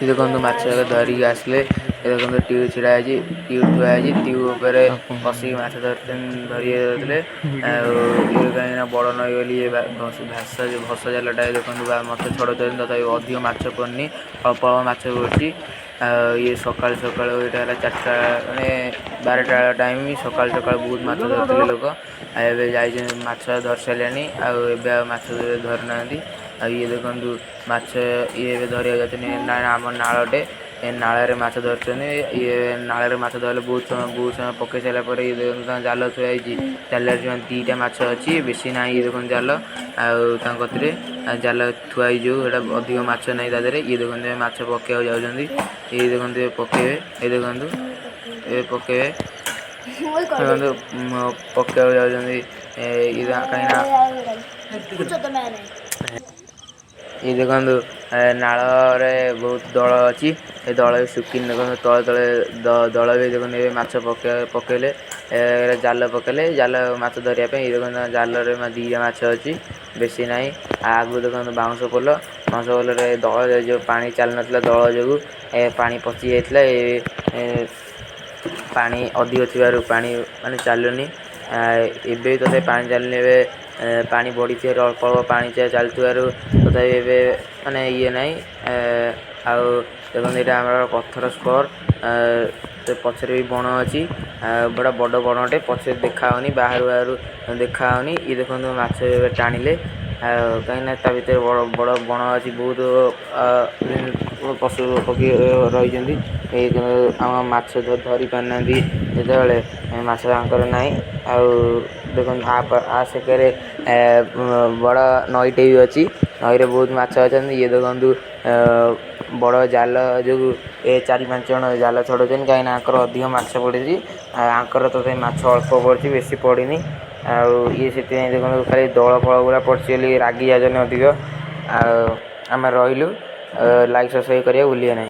ये देखो माछ धरिक आसले देखो ट्यू छिड़ा ट्यू थुआ ट्यू बसिक माछ धरते कहीं बड़ नई गली भस जालटा देखो मत छड़ तथा अधिक माछ पड़नी अल्प अल्प माछ पड़ी ये सकाल सकाल यहाँ है 4टा मैंने 12टा टाइम सकाल सकाल बहुत माछ धरते लोक माछ धर सारे आछ धरी ना ये देखु माछ ये धरिया जाते आम नाले नाल माछ धरते ये नाल माछ धरले बहुत समय पकई सारापर ये देखो जाल थुआई जाल 2टा माछ अच्छी बेसी ना ये देखो जाल आते जाल थुआई जो अधिक माछ ना तादे ये देखते माछ पकड़ा जाऊँगी ये देखते पकेबे ये देखु ये पकेबे पकड़ा जाऊँगी कहीं ये देखु नाल बहुत दल अच्छी दल सुखी देखो तले तले दल भी देखो माछ पकड़े जाल पकड़े जाल माछ धरिया ये देखो जाल 2टा माछ अच्छी बेसी ना आगु देखो बाउंस पोल दल जो पा चल ना दल जो पा पचि जाता पानी अधिक थी पा माने चलुनी एबे तो पा चलनी पानी बढ़ी अल्प अल्प पा चलुवर तथा माने ये ना देखो यहाँ पत्थर स्कोर पचर भी बण अच्छी बड़ा बड़ बणटे पचे देखाऊनी बाहर बाहर देखाऊनी ये देखो माछ टाणिले कहीं भर बड़ बड़ बण अच्छी बहुत पशु पक्षी रही आम माछ धरी पारना जिते माछ ना देखो आ सेकरे बड़ नईटे भी अच्छी नई बहुत माछ अच्छा ये देखु बड़ जाल जो 4-5 जन जाल छड़ाऊँ कहीं अधिक माछ पड़ी आंकर तो माछ अल्प पड़ी बेसी पड़नी ये से देखो खाली दल फल गुला पड़ी रागी जाने अधिक आम रही लाइक सब्सक्राइब करिए भूलिए ना।